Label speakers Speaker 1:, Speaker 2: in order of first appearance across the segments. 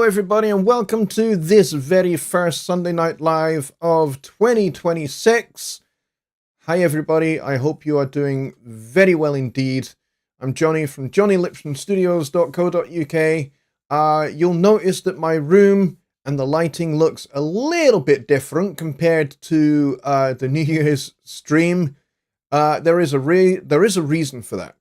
Speaker 1: everybody, and welcome to this very first Sunday Night Live of 2026. Hi, everybody. I hope you are doing very well indeed. I'm Jonny from JonnyLipshamStudios.co.uk. You'll notice that my room and the lighting looks a little bit different compared to the New Year's stream. There is a reason for that.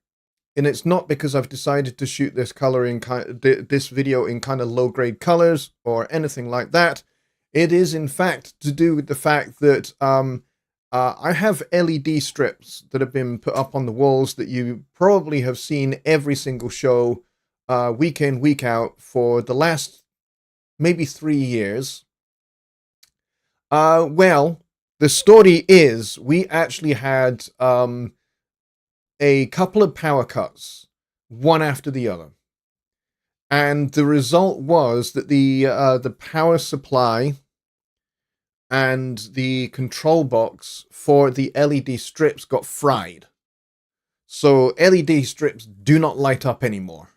Speaker 1: And it's not because I've decided to shoot this this video in kind of low-grade colors or anything like that. It is, in fact, to do with the fact that I have LED strips that have been put up on the walls that you probably have seen every single show, week in, week out, for the last maybe 3 years. Well, the story is we actually had a couple of power cuts, one after the other. And the result was that the power supply and the control box for the LED strips got fried. So LED strips do not light up anymore.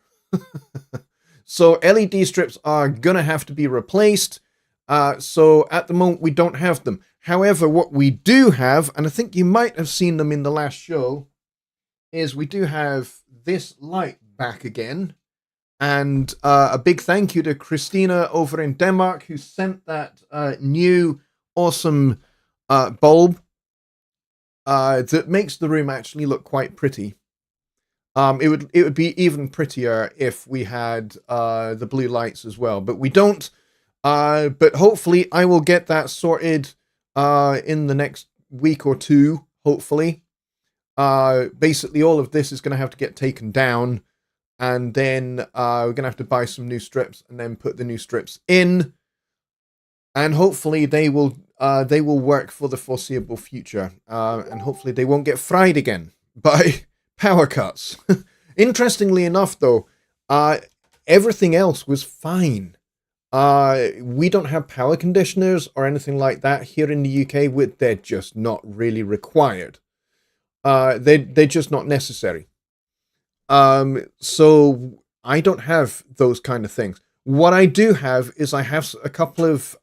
Speaker 1: So LED strips are gonna have to be replaced. So at the moment we don't have them. However, what we do have, and I think you might have seen them in the last show, is we do have this light back again. And a big thank you to Christina over in Denmark who sent that new awesome bulb that makes the room actually look quite pretty. It would be even prettier if we had the blue lights as well, but we don't. But hopefully I will get that sorted in the next week or two, hopefully. Basically all of this is going to have to get taken down, and then we're going to have to buy some new strips and then put the new strips in, and hopefully they will work for the foreseeable future, and hopefully they won't get fried again by power cuts. Interestingly enough though, everything else was fine. We don't have power conditioners or anything like that here in the UK. They're just not really required. They're just not necessary. So I don't have those kind of things. What I do have is I have a couple of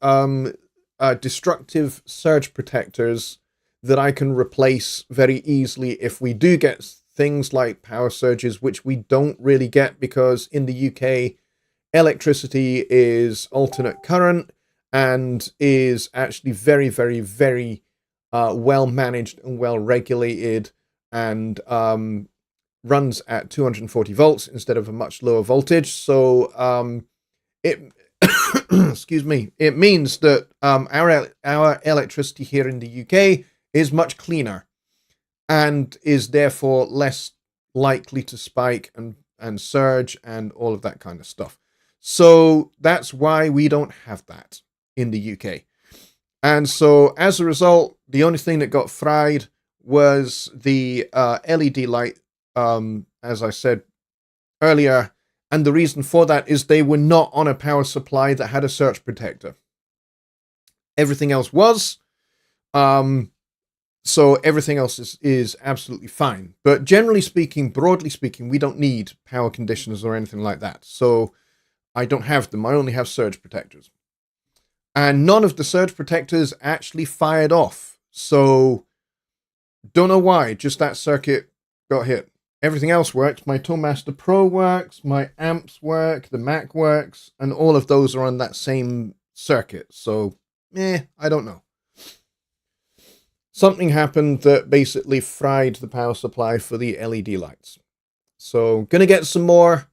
Speaker 1: destructive surge protectors that I can replace very easily if we do get things like power surges, which we don't really get because in the UK electricity is alternate current and is actually very, very, very well managed and well regulated, and runs at 240 volts instead of a much lower voltage. So it excuse me, it means that our electricity here in the UK is much cleaner and is therefore less likely to spike and surge and all of that kind of stuff. So that's why we don't have that in the UK. And so as a result, the only thing that got fried was the LED light, as I said earlier. And the reason for that is they were not on a power supply that had a surge protector. Everything else was. So everything else is absolutely fine. But generally speaking, broadly speaking, we don't need power conditioners or anything like that. So I don't have them. I only have surge protectors. And none of the surge protectors actually fired off. So don't know why, just that circuit got hit. Everything else works. My Toolmaster Pro works, my amps work, the Mac works, and all of those are on that same circuit. So, I don't know. Something happened that basically fried the power supply for the LED lights. So, gonna get some more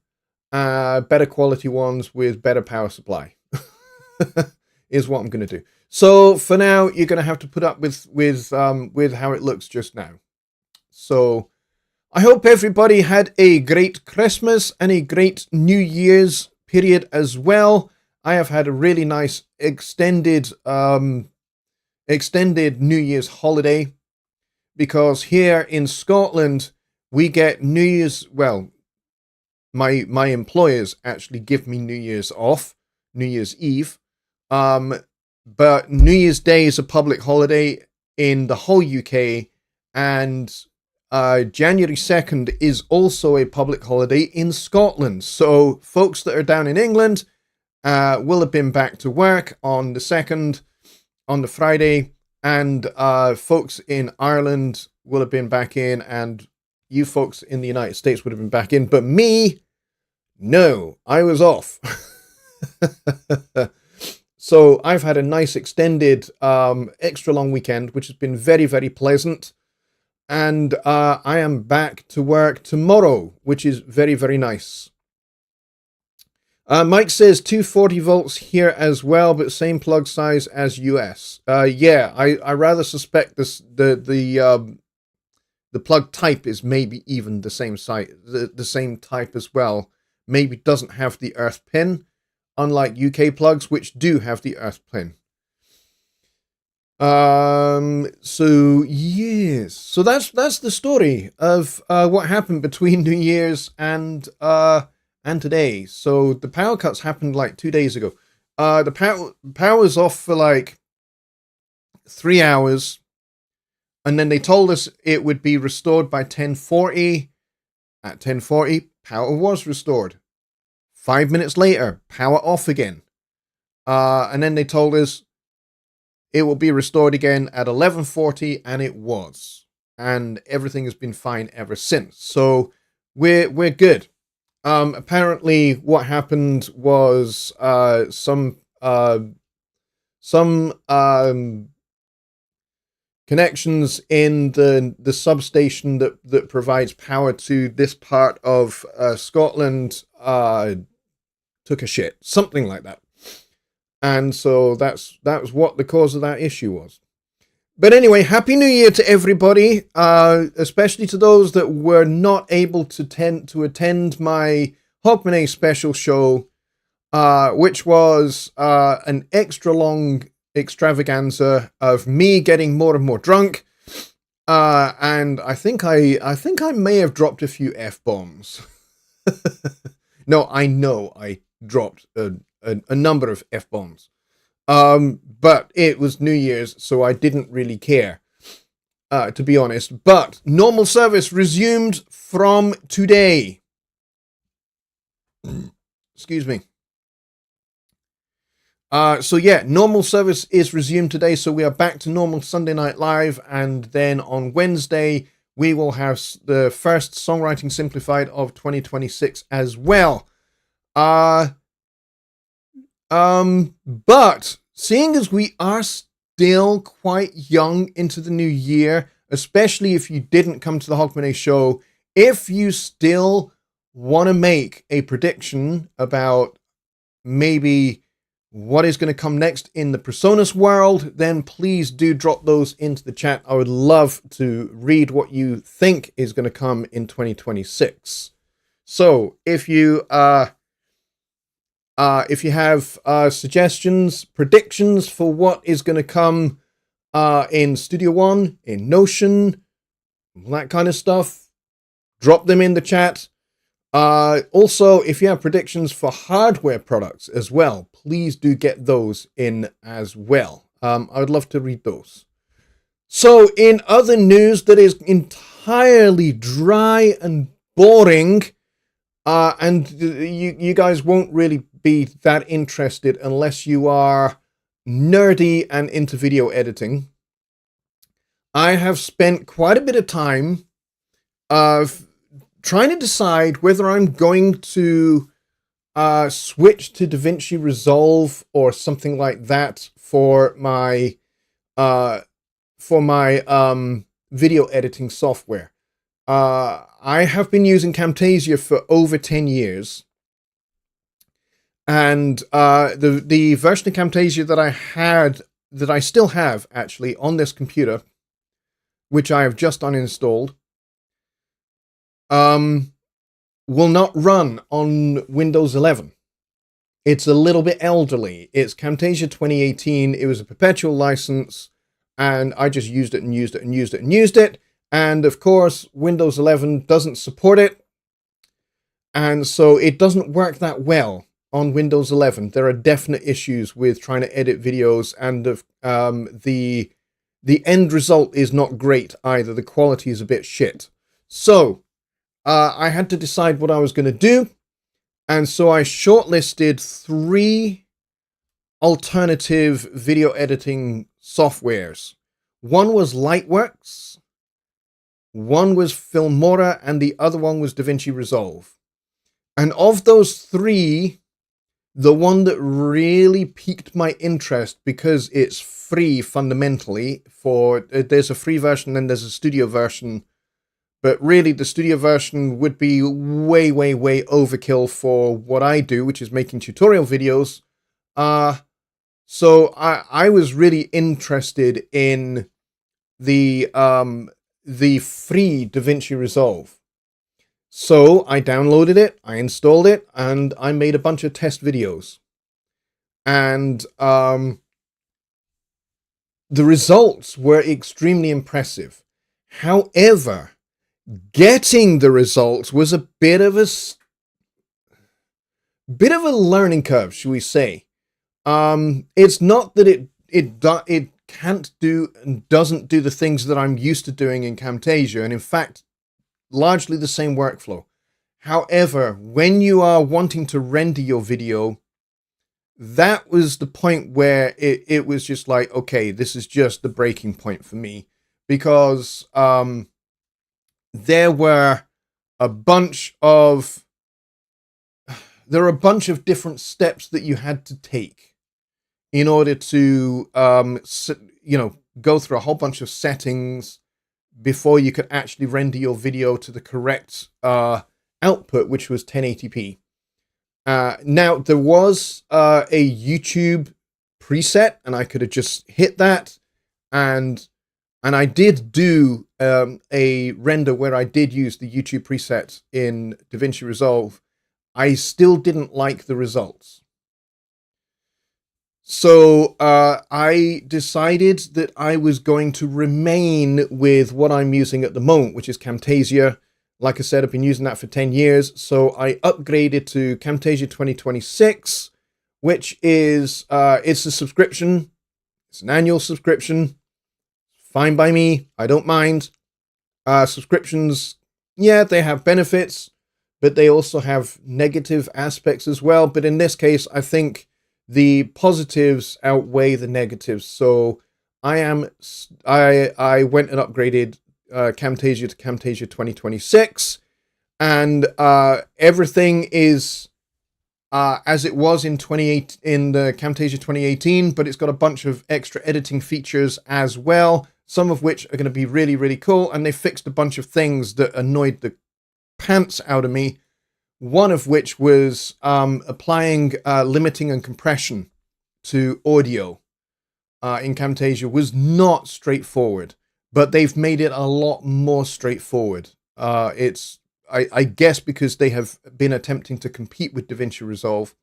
Speaker 1: better quality ones with better power supply. Is what I'm gonna do. So for now, you're gonna have to put up with how it looks just now. So I hope everybody had a great Christmas and a great New Year's period as well. I have had a really nice extended New Year's holiday, because here in Scotland we get New Year's. Well, my employers actually give me New Year's off, New Year's Eve. But New Year's Day is a public holiday in the whole UK, and January 2nd is also a public holiday in Scotland. So folks that are down in England will have been back to work on the 2nd, on the Friday, and folks in Ireland will have been back in, and you folks in the United States would have been back in, but me, no, I was off. So I've had a nice extended extra long weekend, which has been very, very pleasant. And I am back to work tomorrow, which is very, very nice. Mike says 240 volts here as well, but same plug size as US. Yeah, I rather suspect this the plug type is maybe even the same size, the same type as well. Maybe doesn't have the earth pin, unlike UK plugs, which do have the earth pin. So yes, so that's the story of what happened between New Year's and today. So the power cuts happened like 2 days ago. The power was off for like 3 hours, and then they told us it would be restored by 10:40. At 10:40, power was restored. 5 minutes later, power off again. And then they told us it will be restored again at 11:40, and it was. And everything has been fine ever since. So we're good. Apparently what happened was some connections in the substation that provides power to this part of Scotland took a shit, something like that. And so that was what the cause of that issue was. But anyway, Happy New Year to everybody, especially to those that were not able to attend my Hogmanay special show, which was an extra long extravaganza of me getting more and more drunk. And I think I may have dropped a few F-bombs. No, I know I dropped a number of F-bombs. But it was New Year's, so I didn't really care, to be honest. But normal service resumed from today. Excuse me. So yeah, normal service is resumed today, so we are back to normal Sunday Night Live, and then on Wednesday, we will have the first Songwriting Simplified of 2026 as well. But seeing as we are still quite young into the new year, especially if you didn't come to the Hogmanay show, if you still want to make a prediction about maybe what is going to come next in the Presonus world, then please do drop those into the chat. I would love to read what you think is going to come in 2026. So if you have suggestions, predictions for what is going to come in Studio One, in Notion, that kind of stuff, drop them in the chat. Also, if you have predictions for hardware products as well, please do get those in as well. I would love to read those. So, in other news that is entirely dry and boring, and you guys won't really be that interested unless you are nerdy and into video editing, I have spent quite a bit of time trying to decide whether I'm going to switch to DaVinci Resolve or something like that for my video editing software. I have been using Camtasia for over 10 years, and the version of Camtasia that I still have actually on this computer, which I have just uninstalled, will not run on Windows 11. It's a little bit elderly. It's Camtasia 2018. It was a perpetual license, and I just used it and used it and used it and used it. And of course, Windows 11 doesn't support it, and so it doesn't work that well on Windows 11. There are definite issues with trying to edit videos, and the end result is not great either. The quality is a bit shit. So I had to decide what I was going to do, and so I shortlisted 3 alternative video editing softwares. One was Lightworks, one was Filmora, and the other one was DaVinci Resolve. And of those three, the one that really piqued my interest, because it's free fundamentally, there's a free version and there's a studio version, but really the studio version would be way, way, way overkill for what I do, which is making tutorial videos. So I was really interested in the free DaVinci Resolve. So I downloaded it, I installed it, and I made a bunch of test videos. And the results were extremely impressive. However, getting the results was a bit of a learning curve, shall we say. It's not that it can't do and doesn't do the things that I'm used to doing in Camtasia, and in fact, largely the same workflow. However, when you are wanting to render your video, that was the point where it was just like, okay, this is just the breaking point for me, because there were a bunch of different steps that you had to take in order to go through a whole bunch of settings before you could actually render your video to the correct output, which was 1080p. Now, there was a YouTube preset, and I could have just hit that, and I did do a render where I did use the YouTube preset in DaVinci Resolve. I still didn't like the results. So I decided that I was going to remain with what I'm using at the moment, which is Camtasia. Like I said, I've been using that for 10 years. So I upgraded to Camtasia 2026, which is, it's a subscription. It's an annual subscription. Fine by me. I don't mind. Subscriptions, yeah, they have benefits, but they also have negative aspects as well. But in this case, I think the positives outweigh the negatives. So I went and upgraded Camtasia to Camtasia 2026, and everything is as it was in the Camtasia 2018, but it's got a bunch of extra editing features as well, some of which are going to be really, really cool, and they fixed a bunch of things that annoyed the pants out of me. One of which was applying limiting and compression to audio in Camtasia was not straightforward, but they've made it a lot more straightforward. I guess because they have been attempting to compete with DaVinci Resolve.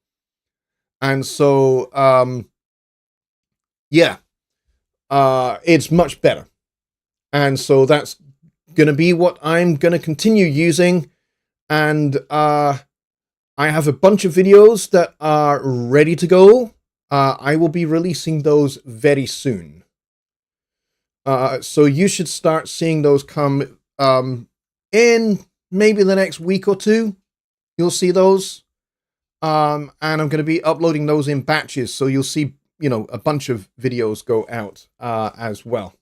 Speaker 1: And so, it's much better. And so that's going to be what I'm going to continue using. And I have a bunch of videos that are ready to go. I will be releasing those very soon. So you should start seeing those come in maybe the next week or two. You'll see those. And I'm going to be uploading those in batches. So you'll see, a bunch of videos go out as well.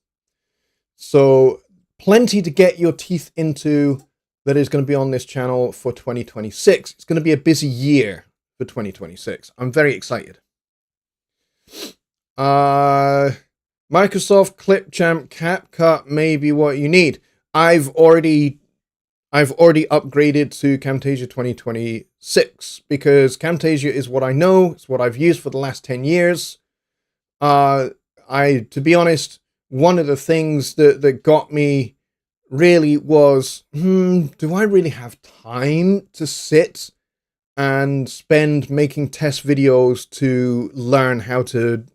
Speaker 1: So plenty to get your teeth into that is going to be on this channel for 2026. It's going to be a busy year for 2026. I'm very excited. Microsoft Clipchamp CapCut may be what you need. I've already upgraded to Camtasia 2026 because Camtasia is what I know. It's what I've used for the last 10 years. To be honest, one of the things that got me really was, do I really have time to sit and spend making test videos to learn how to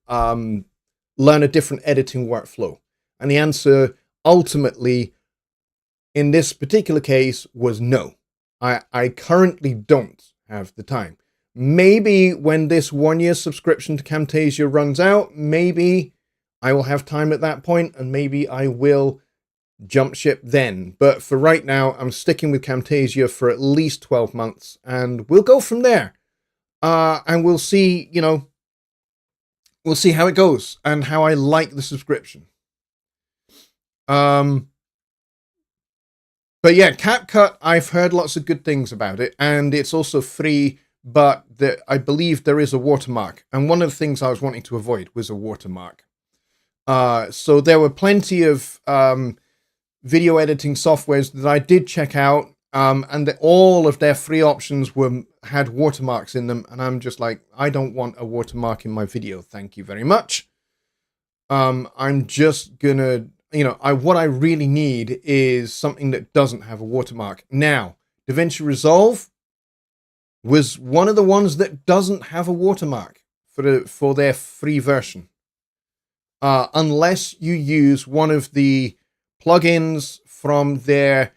Speaker 1: learn a different editing workflow? And the answer ultimately in this particular case was no. I currently don't have the time. Maybe when this 1-year subscription to Camtasia runs out, maybe I will have time at that point, and maybe I will jump ship then. But for right now, I'm sticking with Camtasia for at least 12 months, and we'll go from there. And we'll see, we'll see how it goes and how I like the subscription. But yeah, CapCut, I've heard lots of good things about it, and it's also free, but I believe there is a watermark. And one of the things I was wanting to avoid was a watermark. So there were plenty of video editing softwares that I did check out, and all of their free options had watermarks in them, and I'm just like, I don't want a watermark in my video, thank you very much. I'm just gonna, what I really need is something that doesn't have a watermark. Now, DaVinci Resolve was one of the ones that doesn't have a watermark for their free version. Unless you use one of the plugins from their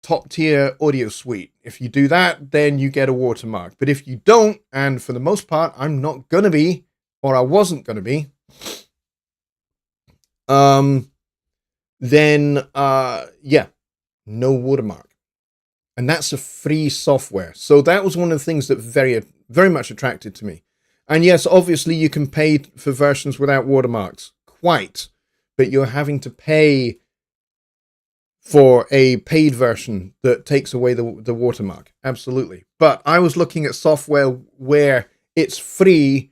Speaker 1: top tier audio suite. If you do that, then you get a watermark. But if you don't, and for the most part, I'm not going to be, or I wasn't going to be, then, yeah, no watermark. And that's a free software. So that was one of the things that very, very much attracted to me. And yes, obviously you can pay for versions without watermarks. Quite. But you're having to pay for a paid version that takes away the watermark. Absolutely. But I was looking at software where it's free,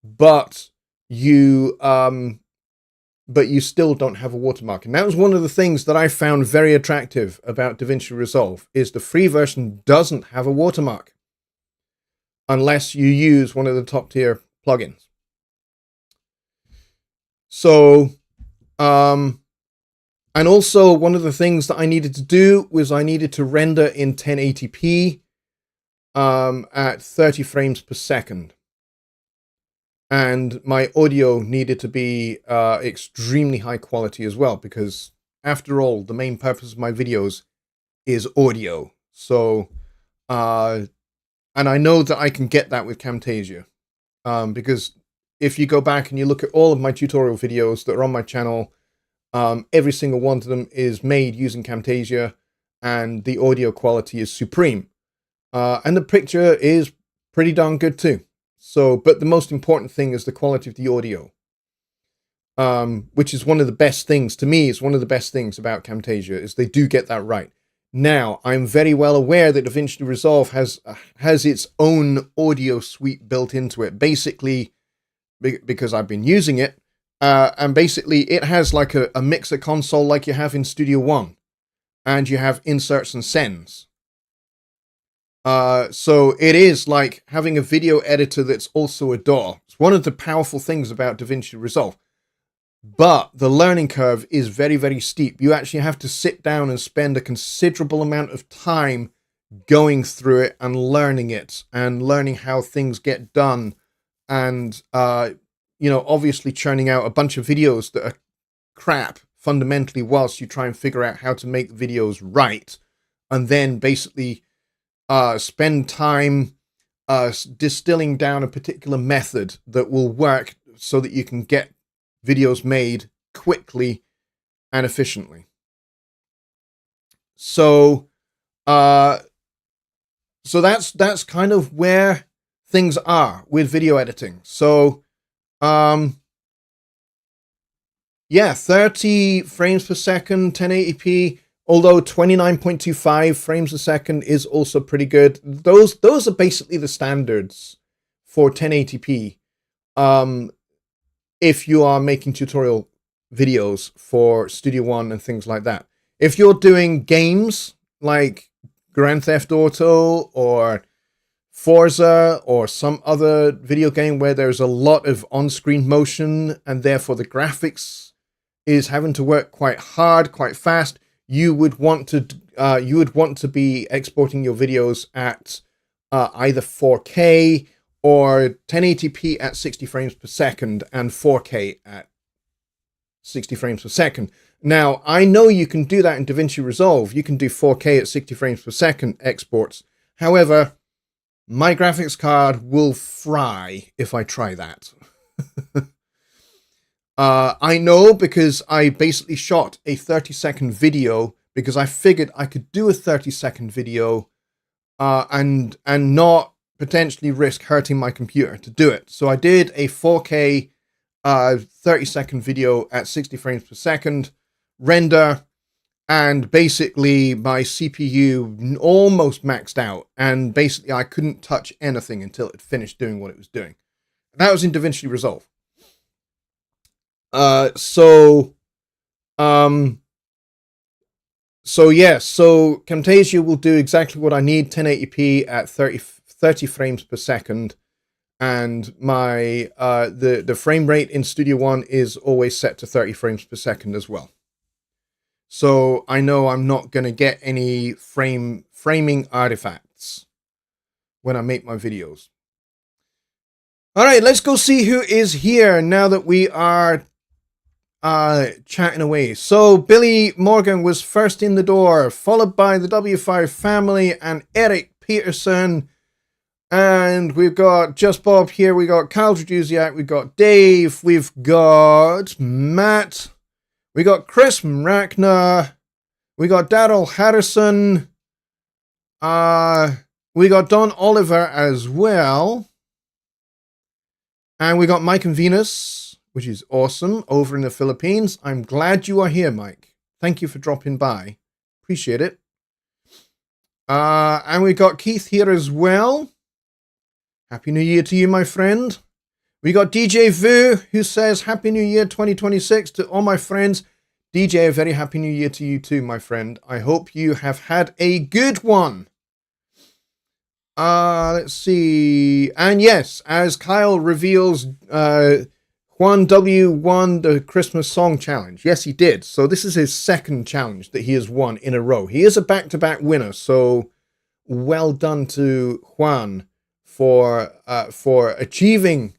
Speaker 1: but you still don't have a watermark. And that was one of the things that I found very attractive about DaVinci Resolve, is the free version doesn't have a watermark unless you use one of the top tier plugins. So, and also one of the things that I needed to do was I needed to render in 1080p at 30 frames per second. And my audio needed to be extremely high quality as well, because after all, the main purpose of my videos is audio. So, and I know that I can get that with Camtasia, because if you go back and you look at all of my tutorial videos that are on my channel, every single one of them is made using Camtasia, and the audio quality is supreme. And the picture is pretty darn good too. So, but the most important thing is the quality of the audio, which is one of the best things, to me, is one of the best things about Camtasia, is they do get that right. Now, I'm very well aware that DaVinci Resolve has its own audio suite built into it, basically, because I've been using it, and basically it has like a mixer console like you have in Studio One, and you have inserts and sends. So it is like having a video editor that's also a DAW. It's one of the powerful things about DaVinci Resolve. But the learning curve is very, very steep. You actually have to sit down and spend a considerable amount of time going through it and learning it, and learning how things get done. And, obviously churning out a bunch of videos that are crap fundamentally, whilst you try and figure out how to make videos right. And then basically spend time distilling down a particular method that will work so that you can get videos made quickly and efficiently. So that's kind of where things are with video editing. So yeah, 30 frames per second, 1080p. Although 29.25 frames a second is also pretty good. Those are basically the standards for 1080p. If you are making tutorial videos for Studio One and things like that. If you're doing games like Grand Theft Auto or Forza or some other video game where there's a lot of on-screen motion and therefore the graphics is having to work quite hard, quite fast, you would want to be exporting your videos at either 4K or 1080p at 60 frames per second and 4K at 60 frames per second. Now, I know you can do that in DaVinci Resolve. You can do 4K at 60 frames per second exports. However, my graphics card will fry if I try that. I know, because I basically shot a 30-second video because I figured I could do a 30-second video and not potentially risk hurting my computer to do it. So I did a 4K 30-second video at 60 frames per second, render, and basically my CPU almost maxed out, and basically I couldn't touch anything until it finished doing what it was doing. That was in DaVinci Resolve. So Camtasia will do exactly what I need, 1080p at 30 frames per second, and my the frame rate in Studio One is always set to 30 frames per second as well. So I know I'm not going to get any framing artifacts when I make my videos. All right, let's go see who is here now that we are chatting away. So Billy Morgan was first in the door, followed by the W5 family and Eric Peterson. And we've got Just Bob here. We got Kyle Draduziak. We've got Dave. We've got Matt. We got Chris Mrackner. We got Daryl Harrison. We got Don Oliver as well. And we got Mike and Venus, which is awesome, over in the Philippines. I'm glad you are here, Mike. Thank you for dropping by. Appreciate it. And we got Keith here as well. Happy New Year to you, my friend. We got DJ Vu, who says, Happy New Year 2026 to all my friends. DJ, a very Happy New Year to you too, my friend. I hope you have had a good one. Let's see. And yes, as Kyle reveals, Juan W won the Christmas Song Challenge. Yes, he did. So this is his second challenge that he has won in a row. He is a back-to-back winner, so well done to Juan for achieving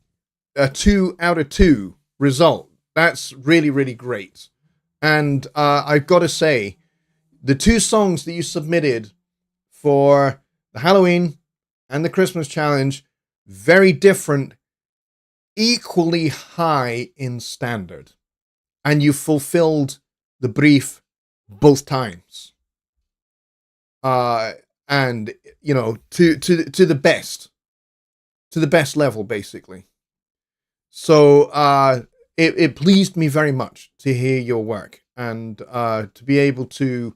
Speaker 1: a 2 out of 2 result. That's really, really great. And I've got to say, the 2 songs that you submitted for the Halloween and the Christmas challenge, very different, equally high in standard. And you fulfilled the brief both times. And, you know, to the best. To the best level, basically. So it pleased me very much to hear your work, and to be able to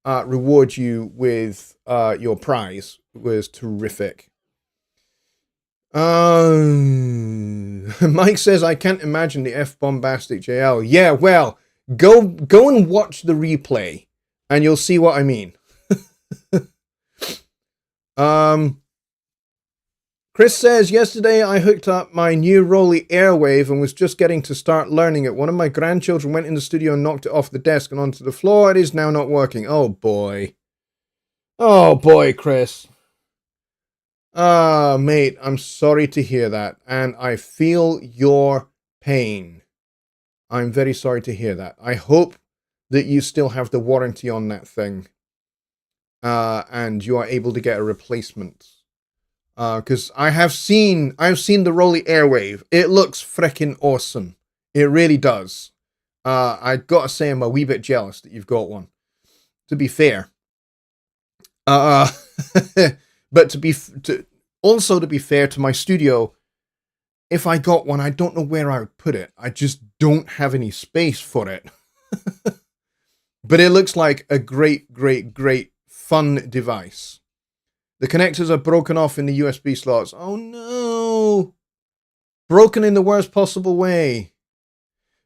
Speaker 1: reward you with your prize was terrific. Mike says, I can't imagine the F-bombastic JL. Yeah, well, go and watch the replay, and you'll see what I mean. Chris says, yesterday I hooked up my new Rolly Airwave and was just getting to start learning it. One of my grandchildren went in the studio and knocked it off the desk and onto the floor. It is now not working. Oh, boy. Oh, boy, Chris. Mate, I'm sorry to hear that. And I feel your pain. I'm very sorry to hear that. I hope that you still have the warranty on that thing. And you are able to get a replacement. Because I've seen the Rolly Airwave. It looks freaking awesome. It really does. I gotta say, I'm a wee bit jealous that you've got one. To be fair, but to be fair to my studio, if I got one, I don't know where I would put it. I just don't have any space for it. But it looks like a great, great, great fun device. The connectors are broken off in the USB slots. Oh no! Broken in the worst possible way.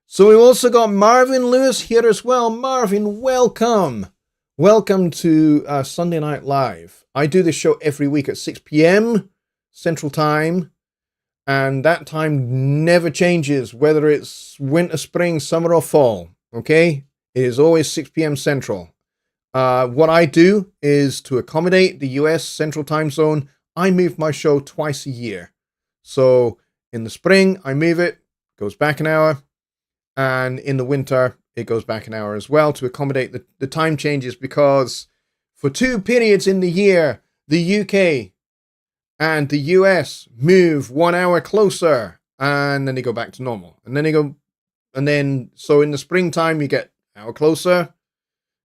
Speaker 1: So we've also got Marvin Lewis here as well. Marvin, welcome! Welcome to Sunday Night Live. I do this show every week at 6 p.m. Central Time. And that time never changes, whether it's winter, spring, summer, or fall. Okay? It is always 6 p.m. Central. What I do is, to accommodate the US Central Time Zone, I move my show twice a year. So in the spring, I move it, goes back an hour, and in the winter, it goes back an hour as well to accommodate the time changes, because for 2 periods in the year, the UK and the US move 1 hour closer, and then they go back to normal. So in the springtime, you get an hour closer.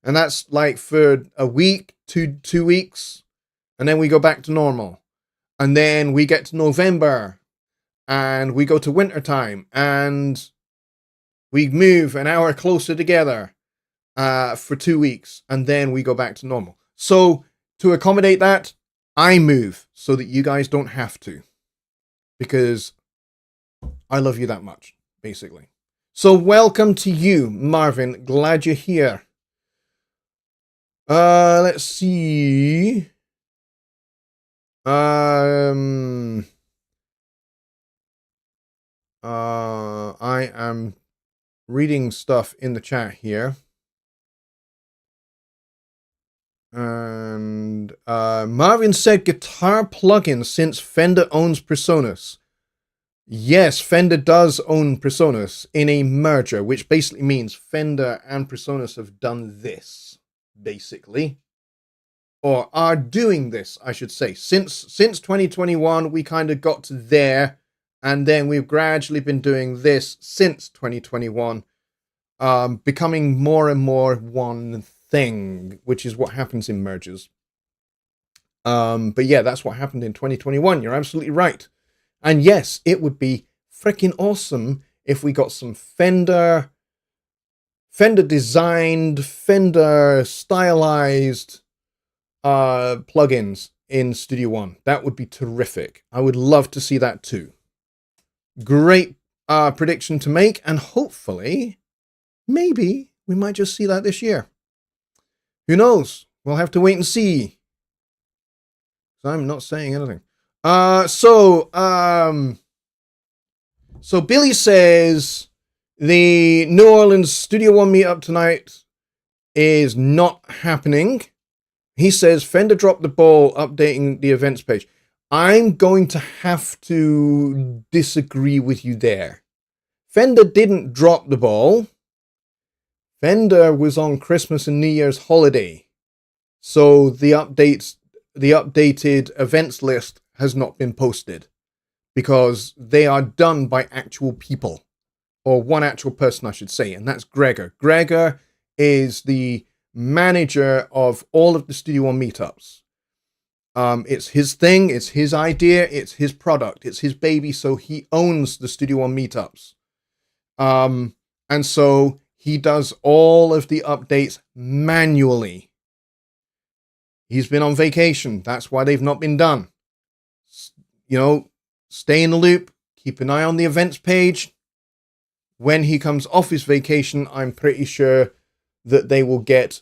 Speaker 1: And that's like for a week, 2 weeks. And then we go back to normal. And then we get to November. and we go to wintertime, and we move an hour closer together for 2 weeks, and then we go back to normal. So to accommodate that, I move so that you guys don't have to, because I love you that much, basically. So welcome to you, Marvin. Glad you're here. Let's see. I am reading stuff in the chat here. And Marvin said guitar plugins since Fender owns Presonus. Yes, Fender does own Presonus in a merger, which basically means Fender and Presonus have done this, basically. Or are doing this, I should say. Since 2021, we kind of got to there, and then we've gradually been doing this since 2021, becoming more and more one thing, which is what happens in mergers. But yeah, that's what happened in 2021. You're absolutely right. And yes, it would be freaking awesome if we got some Fender designed, Fender stylized plugins in Studio One. That would be terrific. I would love to see that too. Great prediction to make, and hopefully, maybe we might just see that this year. Who knows? We'll have to wait and see. I'm not saying anything. So Billy says the New Orleans Studio One meetup tonight is not happening. He says Fender dropped the ball updating the events page. I'm going to have to disagree with you there. Fender didn't drop the ball. Fender was on Christmas and New Year's holiday. So the updated events list has not been posted because they are done by actual people, or one actual person, I should say, and that's Gregor. Gregor is the manager of all of the Studio One meetups. It's his thing, it's his idea, it's his product, it's his baby, so he owns the Studio One meetups. And so he does all of the updates manually. He's been on vacation. That's why they've not been done. You know, stay in the loop. Keep an eye on the events page. When he comes off his vacation, I'm pretty sure that they will get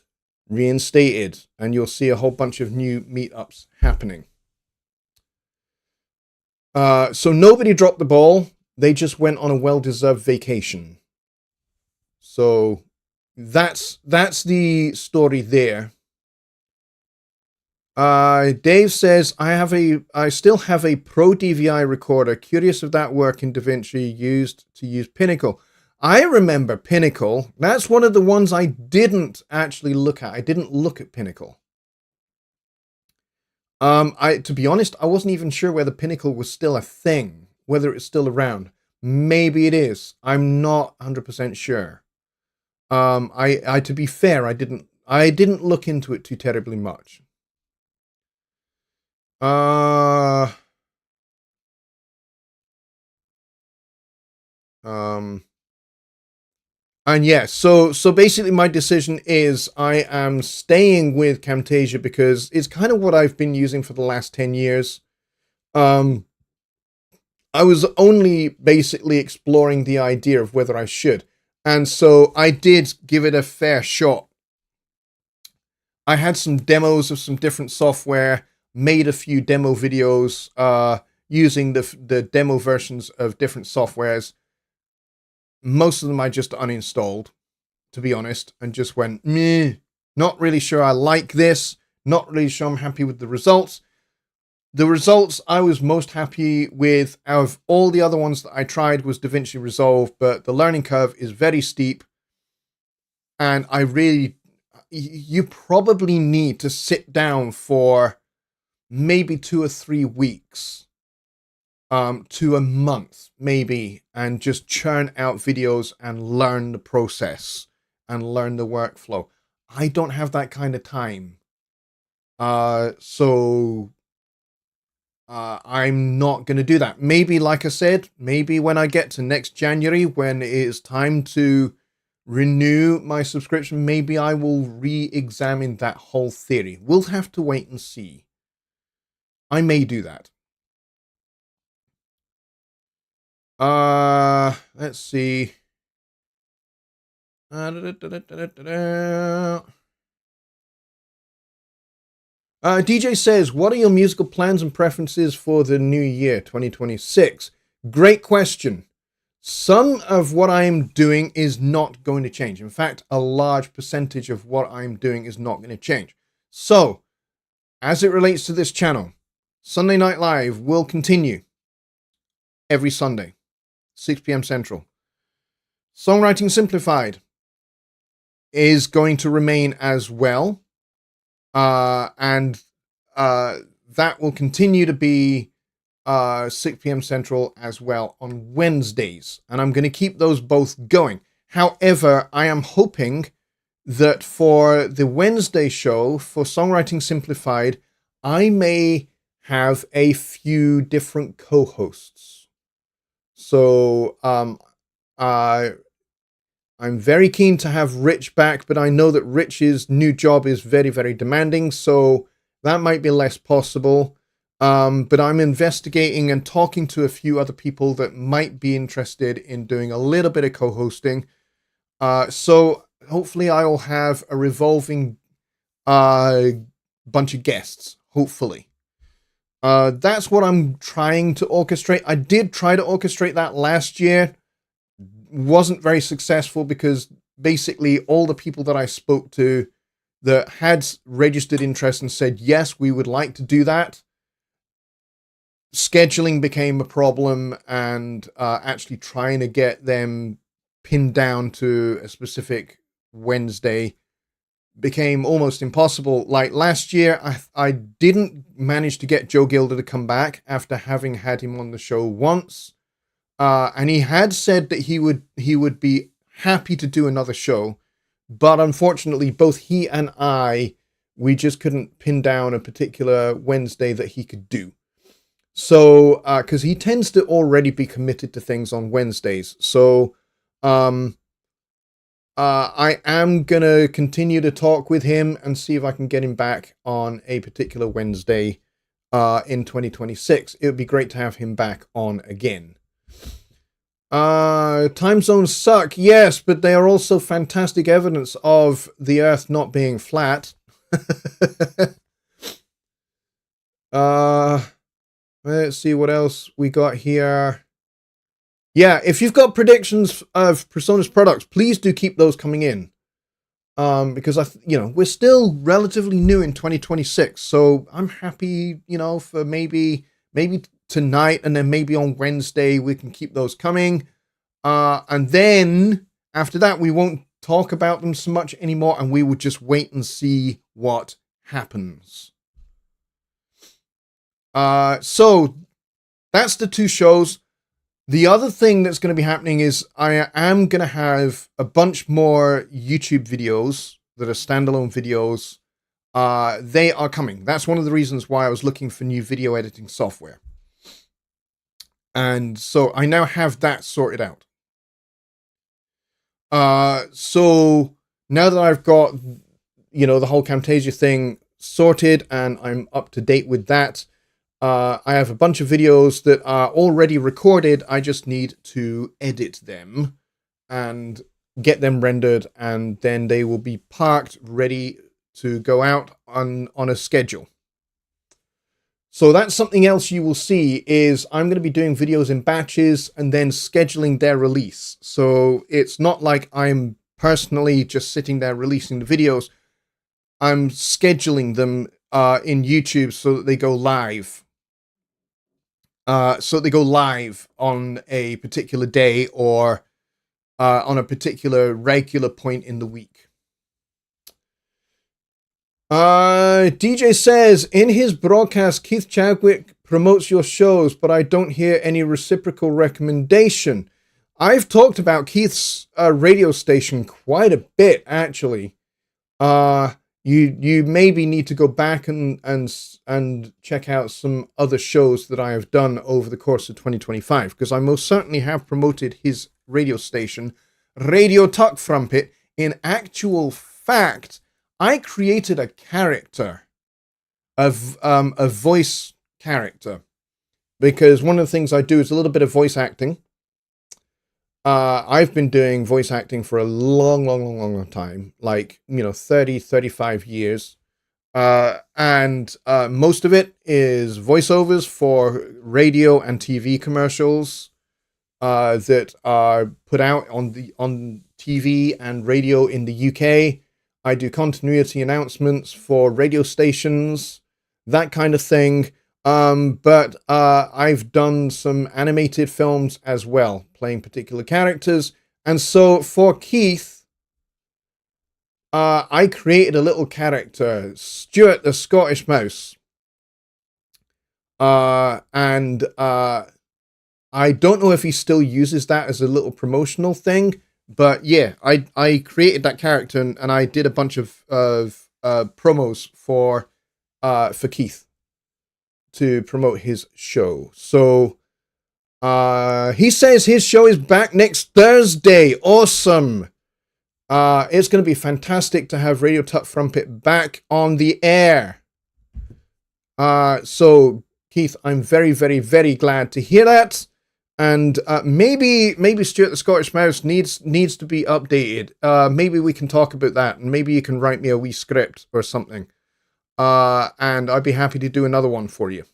Speaker 1: reinstated, and you'll see a whole bunch of new meetups happening. So nobody dropped the ball. They just went on a well-deserved vacation. So that's the story there. Dave says, I still have a Pro DVI recorder. Curious if that work in DaVinci used to use Pinnacle. I remember Pinnacle. That's one of the ones I didn't actually look at. I didn't look at Pinnacle. To be honest, I wasn't even sure whether Pinnacle was still a thing, whether it's still around. Maybe it is. I'm not 100% sure. To be fair, I didn't look into it too terribly much. And yes, so basically my decision is I am staying with Camtasia because it's kind of what I've been using for the last 10 years. I was only basically exploring the idea of whether I should. And so I did give it a fair shot. I had some demos of some different software, made a few demo videos using the demo versions of different softwares. Most of them I just uninstalled, to be honest, and just went, meh, not really sure I like this, not really sure I'm happy with the results. The results I was most happy with out of all the other ones that I tried was DaVinci Resolve, but the learning curve is very steep, and you probably need to sit down for maybe 2 or 3 weeks to a month maybe, and just churn out videos and learn the process and learn the workflow. I don't have that kind of time. So I'm not going to do that. Maybe, like I said, maybe when I get to next January, when it is time to renew my subscription, maybe I will re-examine that whole theory. We'll have to wait and see. I may do that. Let's see. DJ says, what are your musical plans and preferences for the new year, 2026? Great question. Some of what I'm doing is not going to change. In fact, a large percentage of what I'm doing is not going to change. So, as it relates to this channel, Sunday Night Live will continue every Sunday, 6 p.m. Central. Songwriting Simplified is going to remain as well. And that will continue to be 6 p.m. Central as well on Wednesdays. And I'm going to keep those both going. However, I am hoping that for the Wednesday show, for Songwriting Simplified, I may have a few different co-hosts. So I'm very keen to have Rich back, but I know that Rich's new job is very, very demanding, so that might be less possible. But I'm investigating and talking to a few other people that might be interested in doing a little bit of co-hosting. So hopefully I will have a revolving bunch of guests, hopefully. That's what I'm trying to orchestrate. I did try to orchestrate that last year. Wasn't very successful because basically all the people that I spoke to that had registered interest and said, yes, we would like to do that, scheduling became a problem, and actually trying to get them pinned down to a specific Wednesday became almost impossible. Like last year, I didn't manage to get Joe Gilder to come back after having had him on the show once. And he had said that he would be happy to do another show, but unfortunately, both he and we just couldn't pin down a particular Wednesday that he could do. So, because he tends to already be committed to things on Wednesdays. So, I am gonna continue to talk with him and see if I can get him back on a particular Wednesday, in 2026. It would be great to have him back on again. Time zones suck, yes, but they are also fantastic evidence of the Earth not being flat. Let's see what else we got here. Yeah, if you've got predictions of Persona's products, please do keep those coming in. Because we're still relatively new in 2026, so I'm happy, for maybe tonight, and then maybe on Wednesday we can keep those coming, and then after that we won't talk about them so much anymore, and we will just wait and see what happens. So that's the two shows. The other thing that's going to be happening is I am going to have a bunch more YouTube videos that are standalone videos. They are coming. That's one of the reasons why I was looking for new video editing software. And so I now have that sorted out. So now that I've got, the whole Camtasia thing sorted and I'm up to date with that, I have a bunch of videos that are already recorded. I just need to edit them and get them rendered, and then they will be parked, ready to go out on a schedule. So that's something else you will see, is I'm going to be doing videos in batches and then scheduling their release. So it's not like I'm personally just sitting there releasing the videos. I'm scheduling them in YouTube so that they go live. So they go live on a particular day or on a particular regular point in the week. DJ says, in his broadcast, Keith Chadwick promotes your shows, but I don't hear any reciprocal recommendation. I've talked about Keith's radio station quite a bit, actually. you maybe need to go back and check out some other shows that I have done over the course of 2025, because I most certainly have promoted his radio station, Radio Tuck Frumpet. In actual fact, I created a character, a voice character, because one of the things I do is a little bit of voice acting. I've been doing voice acting for a long time, like, 30, 35 years. And most of it is voiceovers for radio and TV commercials that are put out on TV and radio in the UK. I do continuity announcements for radio stations, that kind of thing. But I've done some animated films as well, playing particular characters. And so for Keith, I created a little character, Stuart the Scottish Mouse. And I don't know if he still uses that as a little promotional thing, but yeah, I created that character, and I did a bunch of promos for Keith to promote his show. So he says his show is back next Thursday. Awesome. It's going to be fantastic to have Radio Tuck Frumpet back on the air. So Keith, I'm very, very, very glad to hear that. And maybe Stuart the Scottish Mouse needs to be updated. Maybe we can talk about that, and maybe you can write me a wee script or something. And I'd be happy to do another one for you.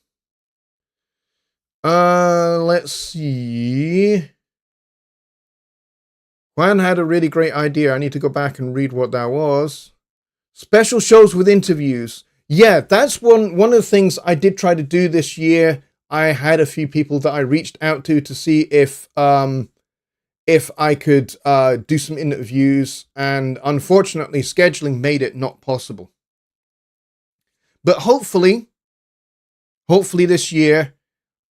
Speaker 1: Let's see. Juan had a really great idea. I need to go back and read what that was. Special shows with interviews. Yeah, that's one of the things I did try to do this year. I had a few people that I reached out to see if I could do some interviews, and unfortunately scheduling made it not possible. But hopefully this year,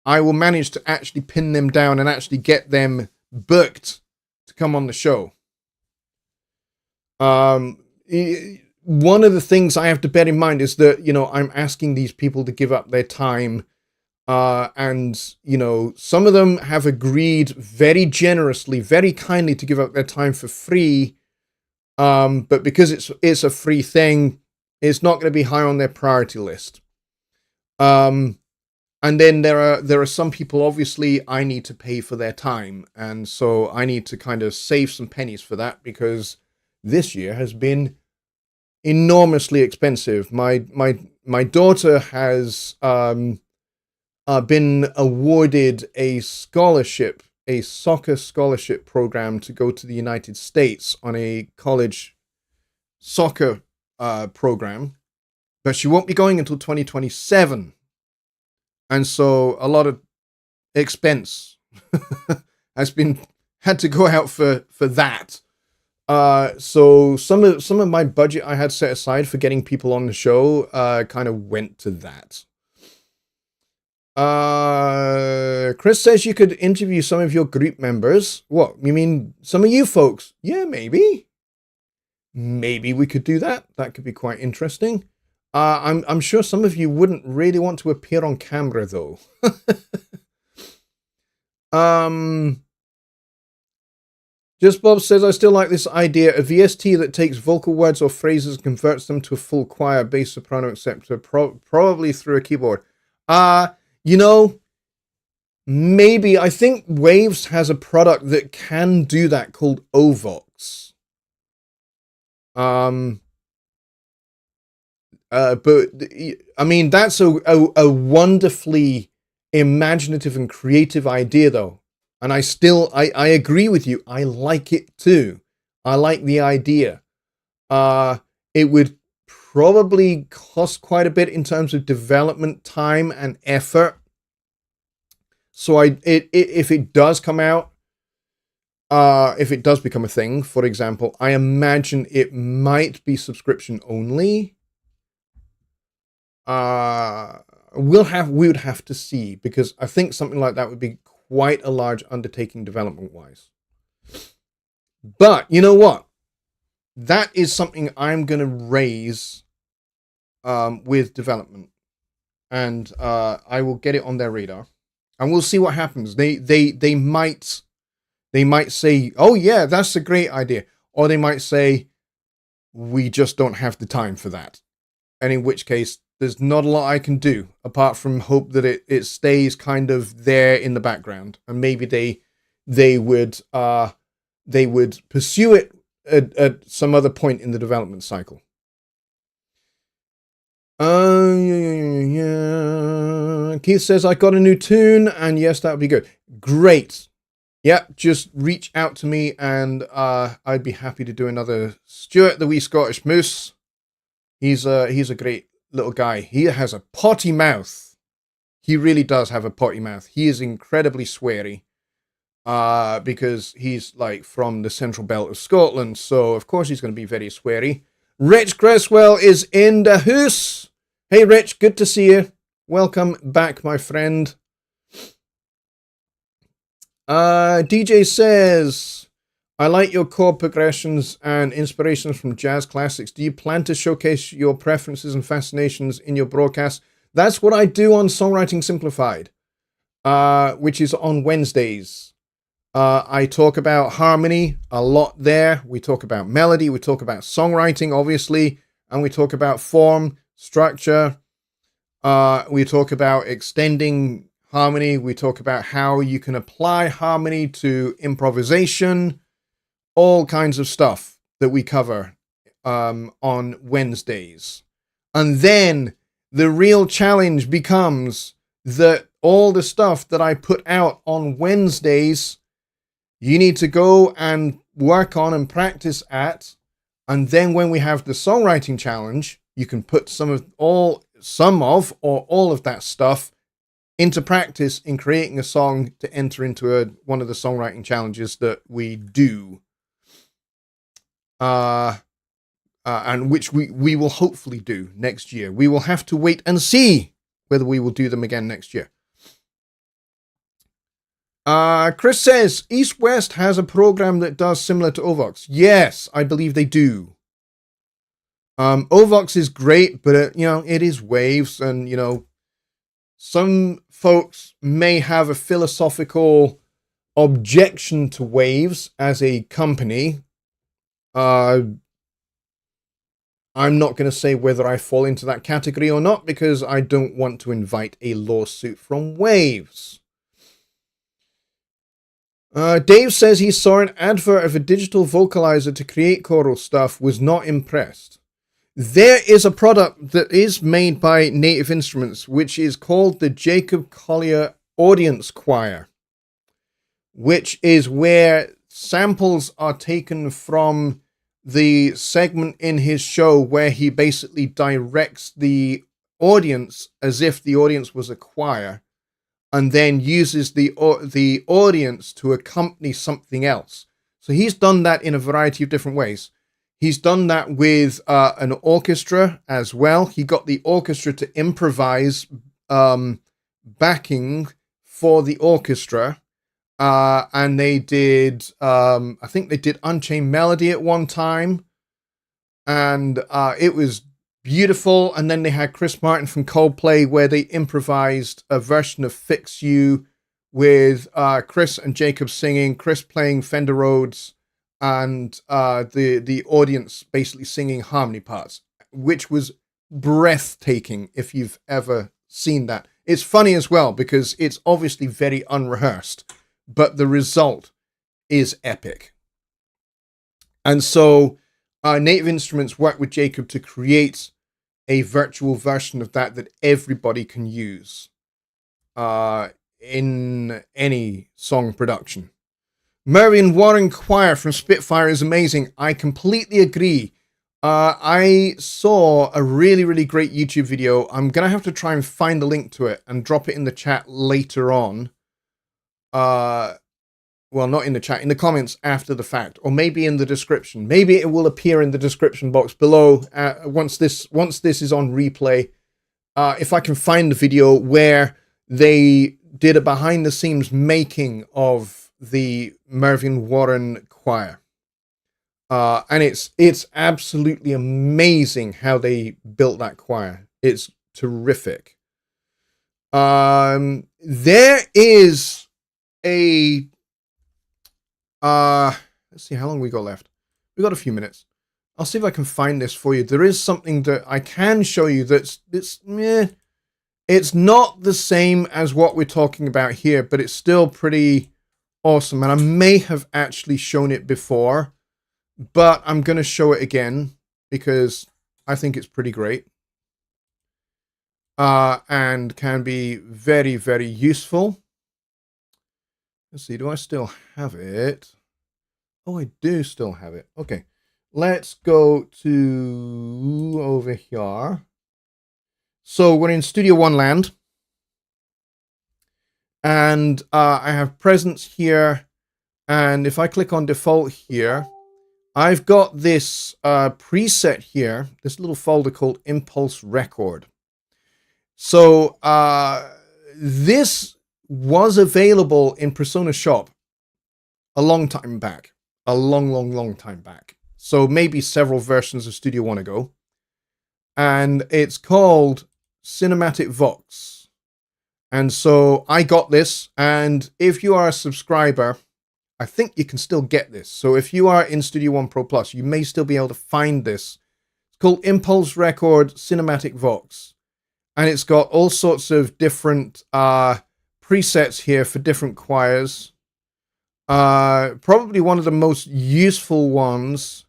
Speaker 1: I will manage to actually pin them down and actually get them booked to come on the show. One of the things I have to bear in mind is that, I'm asking these people to give up their time. And, some of them have agreed very generously, very kindly to give up their time for free. But because it's a free thing, it's not going to be high on their priority list. And then there are some people, obviously, I need to pay for their time. And so I need to kind of save some pennies for that, because this year has been enormously expensive. My daughter has been awarded a scholarship, a soccer scholarship program to go to the United States on a college soccer program, but she won't be going until 2027. And so a lot of expense has had to go out for that. So some of my budget I had set aside for getting people on the show kind of went to that. Chris says you could interview some of your group members. What, you mean some of you folks? Yeah, maybe we could do that. That could be quite interesting. I'm sure some of you wouldn't really want to appear on camera, though. Just Bob says, I still like this idea. A VST that takes vocal words or phrases and converts them to a full choir, bass, soprano, etc. Probably through a keyboard. Maybe. I think Waves has a product that can do that called Ovox. But I mean, that's a wonderfully imaginative and creative idea, though. And I agree with you. I like it too. I like the idea. It would probably cost quite a bit in terms of development time and effort. So if it does come out, if it does become a thing, for example, I imagine it might be subscription only. We would have to see, because I think something like that would be quite a large undertaking development wise. But you know what? That is something I'm going to raise with development, and I will get it on their radar, and we'll see what happens. They might say, "Oh yeah, that's a great idea," or they might say, "We just don't have the time for that," and in which case, there's not a lot I can do apart from hope that it stays kind of there in the background, and maybe they would pursue it at some other point in the development cycle. Yeah. Keith says, I got a new tune, and yes, that would be good. Great. Yep, just reach out to me, and I'd be happy to do another. Stuart, the wee Scottish moose. He's a great little guy. He has a potty mouth. He really does have a potty mouth. He is incredibly sweary, because he's like from the central belt of Scotland, so of course he's going to be very sweary. Rich Cresswell is in the house. Hey Rich, good to see you. Welcome back, my friend. DJ says, I like your chord progressions and inspirations from jazz classics. Do you plan to showcase your preferences and fascinations in your broadcast? That's what I do on Songwriting Simplified, which is on Wednesdays. I talk about harmony a lot there. We talk about melody. We talk about songwriting, obviously. And we talk about form, structure. We talk about extending harmony. We talk about how you can apply harmony to improvisation. All kinds of stuff that we cover on Wednesdays. And then the real challenge becomes that all the stuff that I put out on Wednesdays, you need to go and work on and practice at. And then when we have the songwriting challenge, you can put some or all of that stuff into practice in creating a song to enter into one of the songwriting challenges that we do. And which we will hopefully do next year. We will have to wait and see whether we will do them again next year. Chris says, East West has a program that does similar to Ovox. Yes, I believe they do. Ovox is great, but it is waves, and some folks may have a philosophical objection to waves as a company. I'm not going to say whether I fall into that category or not, because I don't want to invite a lawsuit from Waves. Dave says he saw an advert of a digital vocalizer to create choral stuff, was not impressed. There is a product that is made by Native Instruments, which is called the Jacob Collier Audience Choir, which is where samples are taken from the segment in his show where he basically directs the audience as if the audience was a choir, and then uses the audience to accompany something else. So he's done that in a variety of different ways. He's done that with an orchestra as well. He got the orchestra to improvise backing for the orchestra. And they did, I think they did Unchained Melody at one time. And it was beautiful. And then they had Chris Martin from Coldplay, where they improvised a version of Fix You with Chris and Jacob singing, Chris playing Fender Rhodes, and the audience basically singing harmony parts, which was breathtaking if you've ever seen that. It's funny as well, because it's obviously very unrehearsed, but the result is epic. And so Native Instruments worked with Jacob to create a virtual version of that everybody can use in any song production. Mervyn Warren Choir from Spitfire is amazing. I completely agree. I saw a really, really great YouTube video. I'm going to have to try and find the link to it and drop it in the chat later on. Well, not in the chat, in the comments after the fact, or maybe in the description. Maybe it will appear in the description box below once this is on replay. If I can find the video where they did a behind the scenes making of the Mervyn Warren Choir. And it's absolutely amazing how they built that choir. It's terrific. There is a let's see how long we got left. We got a few minutes. I'll see if I can find this for you. There is something that I can show you it's not the same as what we're talking about here, but it's still pretty awesome. And I may have actually shown it before, but I'm going to show it again because I think it's pretty great. And can be very, very useful. Let's see, do I still have it? Oh, I do still have it. Okay, let's go to over here. So we're in Studio One land. And I have presence here. And if I click on default here, I've got this preset here, this little folder called Impulse Record. So this was available in Persona Shop a long time back. A long time back. So maybe several versions of Studio One ago. And it's called Cinematic Vox. And so I got this. And if you are a subscriber, I think you can still get this. So if you are in Studio One Pro Plus, you may still be able to find this. It's called Impulse Record Cinematic Vox. And it's got all sorts of different presets here for different choirs. Probably one of the most useful ones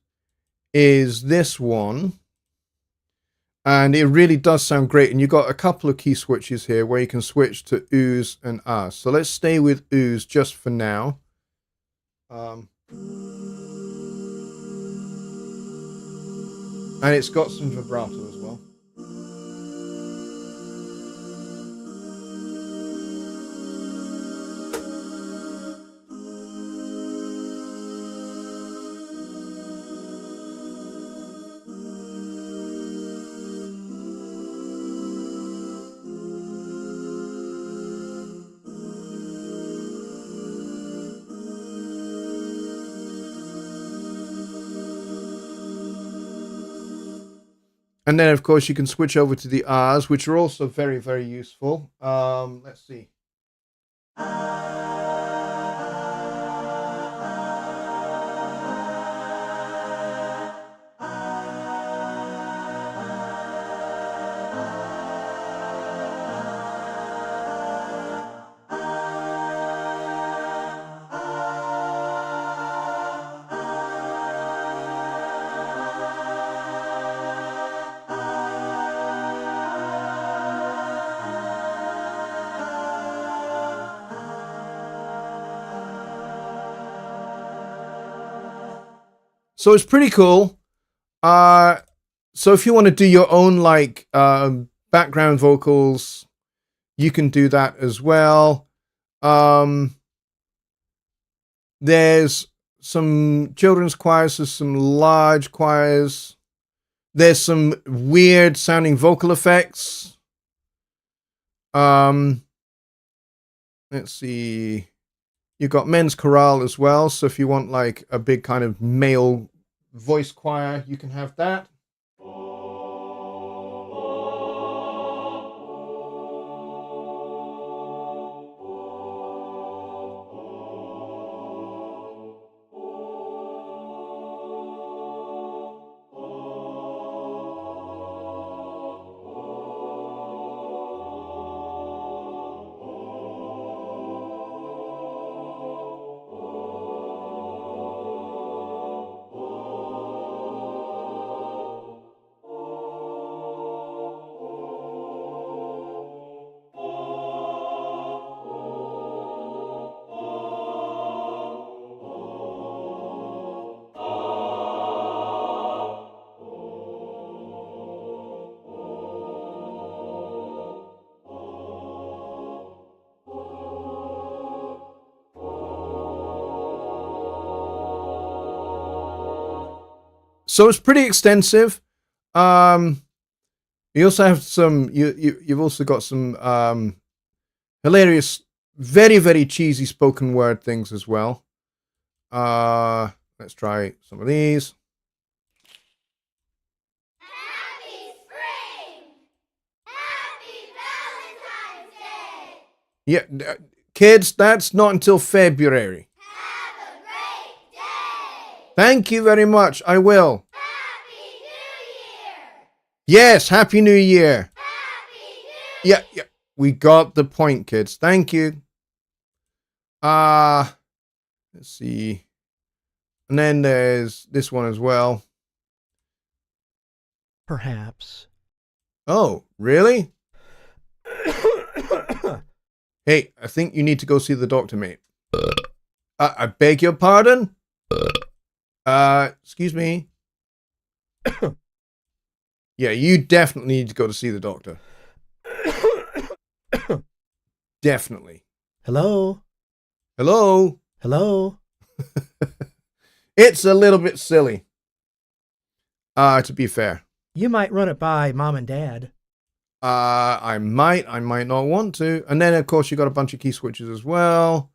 Speaker 1: is this one. And it really does sound great. And you've got a couple of key switches here where you can switch to ooze and ah. So let's stay with ooze just for now. And it's got some vibrato as well. And then, of course, you can switch over to the R's, which are also very, very useful. Let's see. So it's pretty cool. So if you want to do your own like background vocals, you can do that as well. There's some children's choirs, there's some large choirs. There's some weird sounding vocal effects. Let's see. You've got men's chorale as well. So if you want like a big kind of male voice choir, you can have that. So it's pretty extensive. You also have some. You've also got some hilarious, very very cheesy spoken word things as well. let's try some of these.
Speaker 2: Happy spring! Happy Valentine's Day!
Speaker 1: Yeah, kids, that's not until February.
Speaker 2: Have a great day!
Speaker 1: Thank you very much. I will.
Speaker 2: Happy New Year!
Speaker 1: Yes, Happy New Year.
Speaker 2: Happy New Year!
Speaker 1: Yeah. We got the point, kids. Thank you. Let's see. And then there's this one as well.
Speaker 3: Perhaps.
Speaker 1: Oh, really? Hey, I think you need to go see the doctor, mate. I beg your pardon? Excuse me. Yeah, you definitely need to go to see the doctor. Definitely.
Speaker 3: Hello?
Speaker 1: Hello?
Speaker 3: Hello?
Speaker 1: It's a little bit silly. To be fair.
Speaker 3: You might run it by Mom and Dad.
Speaker 1: I might not want to. And then, of course, you got a bunch of key switches as well.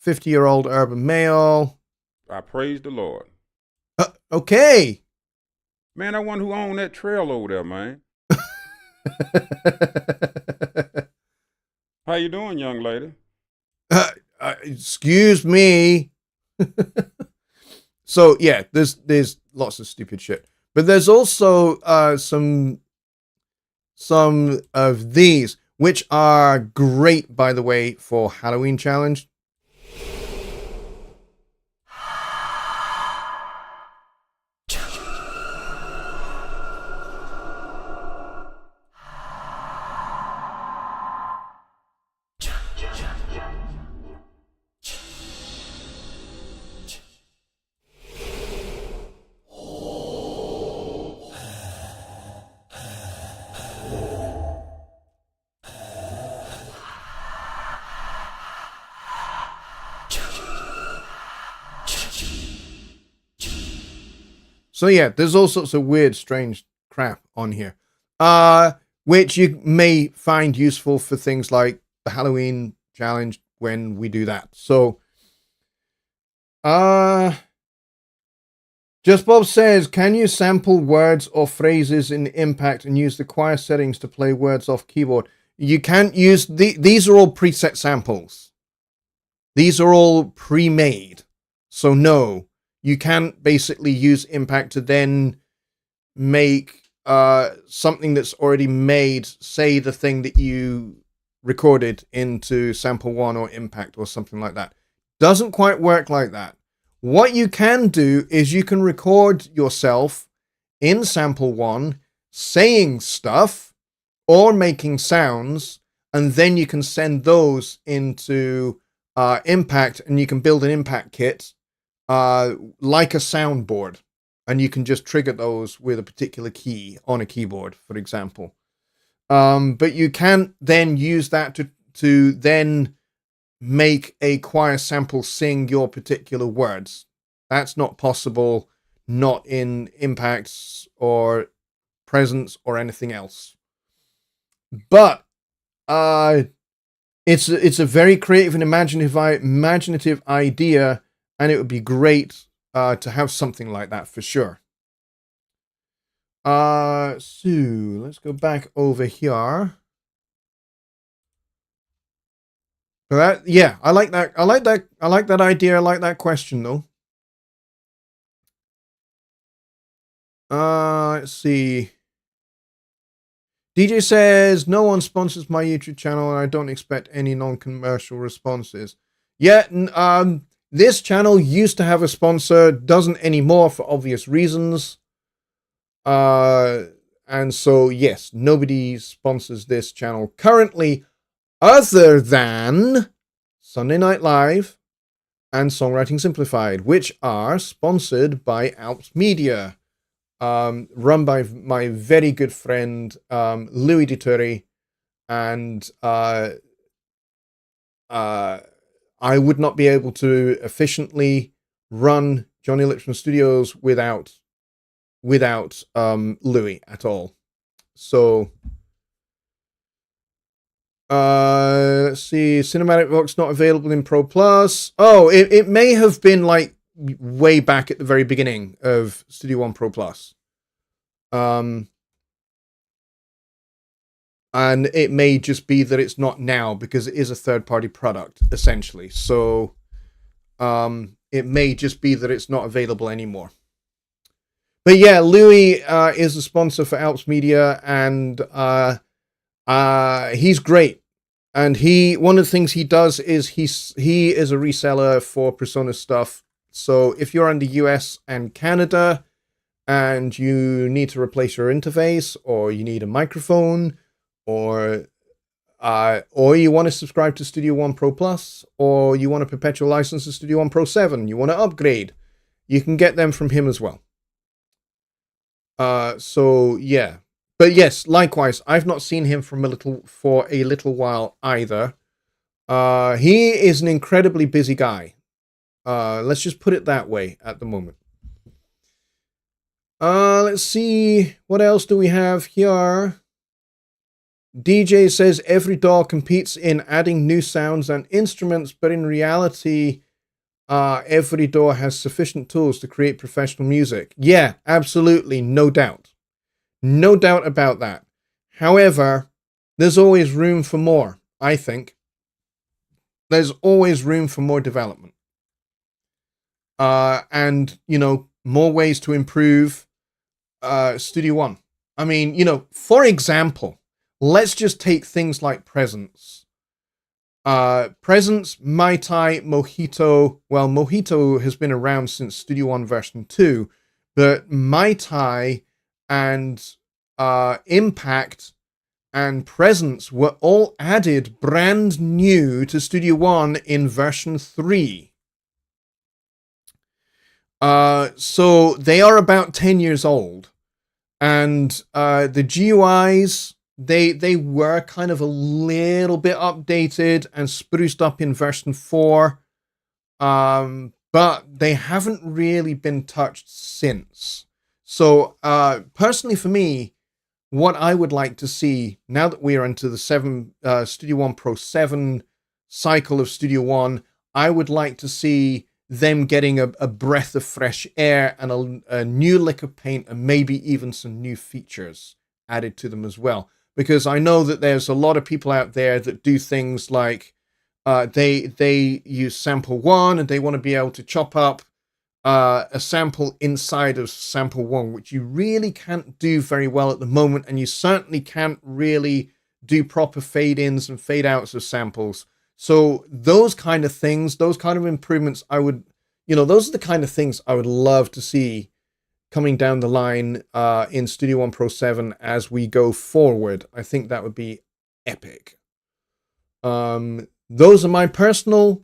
Speaker 1: 50-year-old urban male.
Speaker 4: I praise the Lord.
Speaker 1: Okay.
Speaker 4: Man, I wonder who owned that trail over there, man. How you doing, young lady?
Speaker 1: Excuse me. So, yeah, there's lots of stupid shit. But there's also some of these, which are great, by the way, for Halloween challenge. So yeah, there's all sorts of weird, strange crap on here, which you may find useful for things like the Halloween challenge when we do that. So, Just Bob says, can you sample words or phrases in Impact and use the choir settings to play words off keyboard? You can't use these are all preset samples. These are all pre-made. So no. You can't basically use Impact to then make something that's already made, say the thing that you recorded into Sample 1 or Impact or something like that. Doesn't quite work like that. What you can do is you can record yourself in Sample 1 saying stuff or making sounds, and then you can send those into Impact, and you can build an Impact kit like a soundboard, and you can just trigger those with a particular key on a keyboard, for example. But you can't then use that to then make a choir sample sing your particular words. That's not possible, not in Impacts or Presence or anything else. But it's a very creative and imaginative idea. And it would be great to have something like that for sure. So let's go back over here. But yeah, I like that. I like that idea. I like that question though. Let's see. DJ says, no one sponsors my YouTube channel and I don't expect any non-commercial responses. Yeah, this channel used to have a sponsor, doesn't anymore for obvious reasons. And so, yes, nobody sponsors this channel currently other than Sunday Night Live and Songwriting Simplified, which are sponsored by Alps Media, run by my very good friend, Louis Dituri, and I would not be able to efficiently run Jonny Lipsham Studios without Louis at all. So let's see, Cinematic Vox not available in Pro Plus. Oh, it may have been like way back at the very beginning of Studio One Pro Plus. And it may just be that it's not now because it is a third-party product, essentially. So it may just be that it's not available anymore. But yeah, Louis is a sponsor for Alps Media, and he's great. And one of the things he does is he is a reseller for Persona stuff. So if you're in the US and Canada and you need to replace your interface, or you need a microphone, or you want to subscribe to Studio One Pro Plus, or you want a perpetual license to Studio One Pro 7, you want to upgrade, you can get them from him as well. So yeah. But yes, likewise, I've not seen him for a little while either. He is an incredibly busy guy. Let's just put it that way at the moment. Let's see, what else do we have here? DJ says every DAW competes in adding new sounds and instruments, but in reality, every DAW has sufficient tools to create professional music. Yeah, absolutely, no doubt. No doubt about that. However, there's always room for more, I think. There's always room for more development. And, more ways to improve Studio One. I mean, for example, let's just take things like Presence. Presence, Mai Tai, Mojito. Well, Mojito has been around since Studio One version 2, but Mai Tai and Impact and Presence were all added brand new to Studio One in version 3. So they are about 10 years old, and the GUIs, they were kind of a little bit updated and spruced up in version 4, but they haven't really been touched since. So personally for me, what I would like to see, now that we are into the Studio One Pro 7 cycle of Studio One, I would like to see them getting a breath of fresh air and a new lick of paint, and maybe even some new features added to them as well. Because I know that there's a lot of people out there that do things like they use sample 1 and they want to be able to chop up a sample inside of sample 1, which you really can't do very well at the moment, and you certainly can't really do proper fade-ins and fade-outs of samples. So those kind of things, those kind of improvements, those are the kind of things I would love to see coming down the line in Studio One Pro 7 as we go forward. I think that would be epic. Those are my personal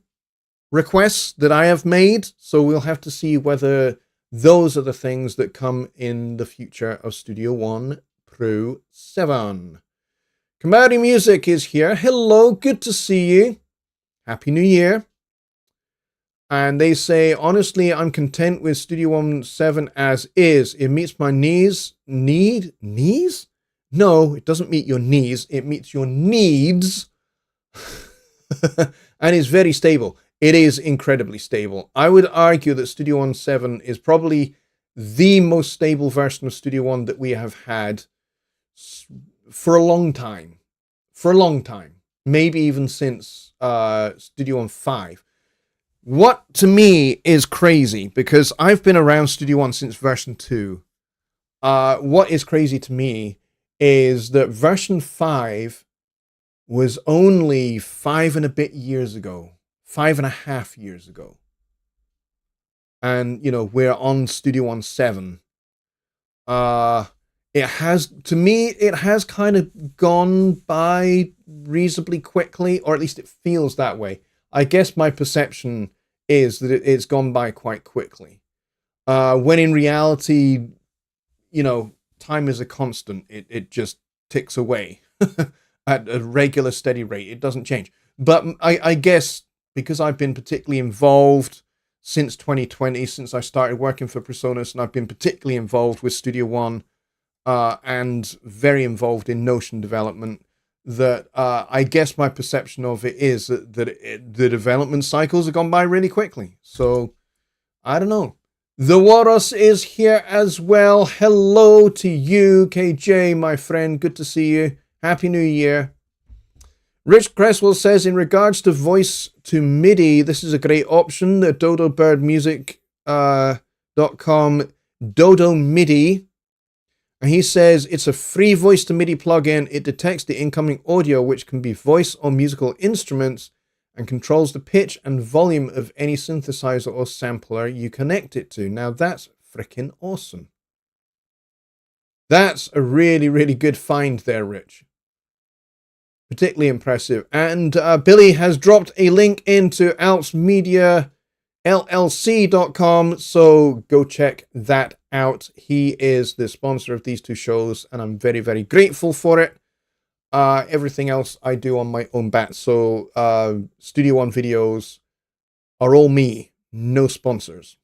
Speaker 1: requests that I have made, so we'll have to see whether those are the things that come in the future of Studio One Pro 7. Commodity Music is here. Hello, good to see you. Happy New Year. And they say, honestly, I'm content with Studio One 7 as is. It meets my needs. Needs? No, it doesn't meet your needs. It meets your needs. And is very stable. It is incredibly stable. I would argue that Studio One 7 is probably the most stable version of Studio One that we have had for a long time. For a long time. Maybe even since Studio One 5. What to me is crazy, because I've been around Studio One since version 2. What is crazy to me is that version 5 was only 5 and a bit years ago. 5.5 years ago. And, we're on Studio One 7. It has kind of gone by reasonably quickly, or at least it feels that way. I guess my perception is that it's gone by quite quickly. When in reality, time is a constant. It just ticks away at a regular, steady rate. It doesn't change. But I guess because I've been particularly involved since 2020, since I started working for Presonus, and I've been particularly involved with Studio One, and very involved in Notion development, that I guess my perception of it is that the development cycles have gone by really quickly. So I don't know. The Waros is here as well. Hello to you, KJ, my friend. Good to see you. Happy New Year. Rich Cresswell says, in regards to voice to MIDI, this is a great option. The dodobirdmusic.com Dodo MIDI. And he says, it's a free voice to MIDI plugin. It detects the incoming audio, which can be voice or musical instruments, and controls the pitch and volume of any synthesizer or sampler you connect it to. Now that's freaking awesome. That's a really, really good find there, Rich. Particularly impressive. And Billy has dropped a link into alpsmediallc.com, so go check that out. He is the sponsor of these two shows, and I'm very, very grateful for it. Everything else I do on my own bat. So Studio One videos are all me, no sponsors.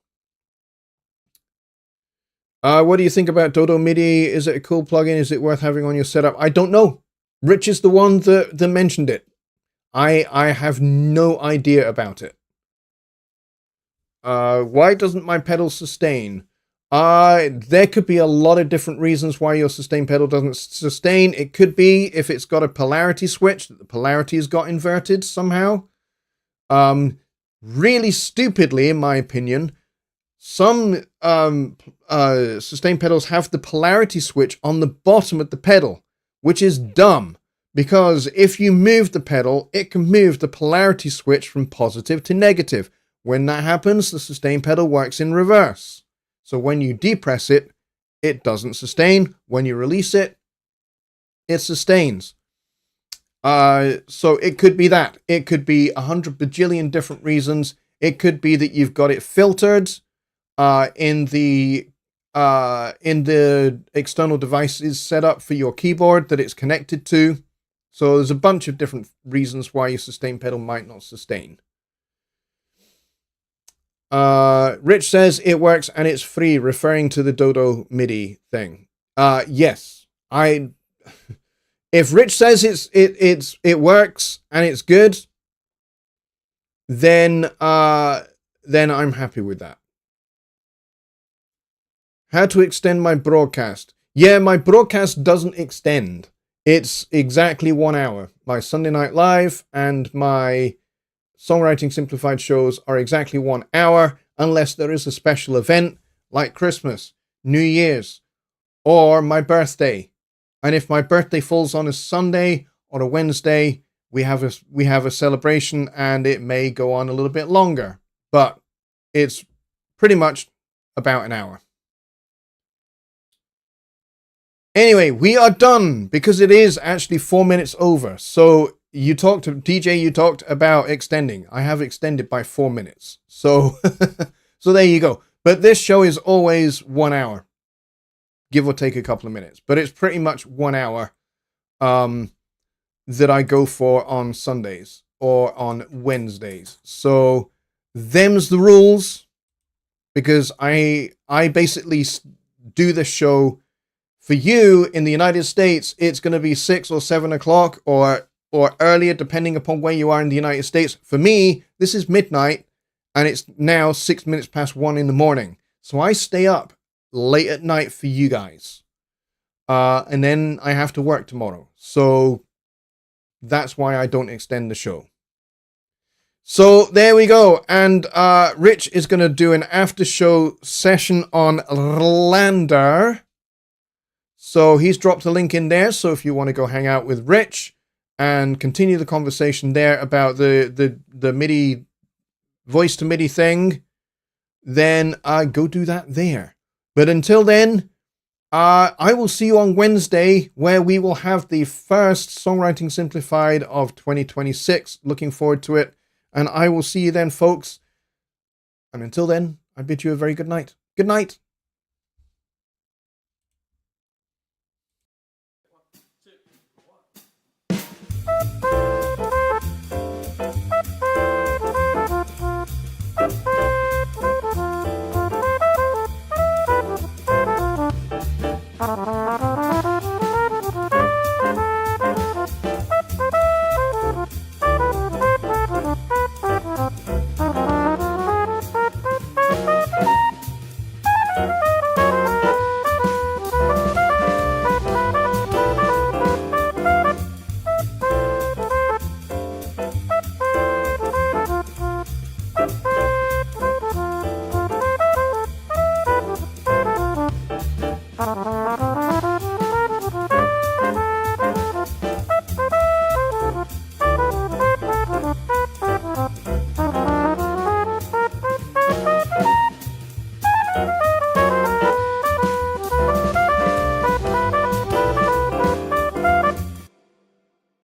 Speaker 1: What do you think about Dodo MIDI? Is it a cool plugin? Is it worth having on your setup? I don't know. Rich is the one that mentioned it. I have no idea about it. Why doesn't my pedal sustain? There could be a lot of different reasons why your sustain pedal doesn't sustain. It could be if it's got a polarity switch, that the polarity has got inverted somehow. Really stupidly, in my opinion, some sustain pedals have the polarity switch on the bottom of the pedal, which is dumb, because if you move the pedal, it can move the polarity switch from positive to negative. When that happens, the sustain pedal works in reverse. So when you depress it, it doesn't sustain. When you release it, it sustains. So it could be that. It could be 100 bajillion different reasons. It could be that you've got it filtered in the external devices set up for your keyboard that it's connected to. So there's a bunch of different reasons why your sustain pedal might not sustain. Rich says it works and it's free, referring to the Dodo MIDI thing. Yes, if Rich says it works and it's good, then I'm happy with that. How to extend my broadcast? Yeah, my broadcast doesn't extend. It's exactly 1 hour. My Sunday Night Live and my Songwriting Simplified shows are exactly 1 hour, unless there is a special event like Christmas, New Year's, or my birthday. And if my birthday falls on a Sunday or a Wednesday, we have a celebration, and it may go on a little bit longer, but it's pretty much about an hour. Anyway, we are done because it is actually 4 minutes over. So you talked about extending. I have extended by 4 minutes. So, so there you go. But this show is always 1 hour, give or take a couple of minutes. But it's pretty much 1 hour that I go for on Sundays or on Wednesdays. So them's the rules, because I basically do the show. For you in the United States, it's going to be 6 or 7 o'clock or earlier, depending upon where you are in the United States. For me, this is midnight, and it's now 6 minutes past 1 in the morning. So I stay up late at night for you guys. And then I have to work tomorrow. So that's why I don't extend the show. So there we go. And Rich is going to do an after show session on Lander. So he's dropped a link in there. So if you want to go hang out with Rich and continue the conversation there about the MIDI, voice to MIDI thing, then go do that there. But until then, I will see you on Wednesday, where we will have the first Songwriting Simplified of 2026. Looking forward to it. And I will see you then, folks. And until then, I bid you a very good night. Good night.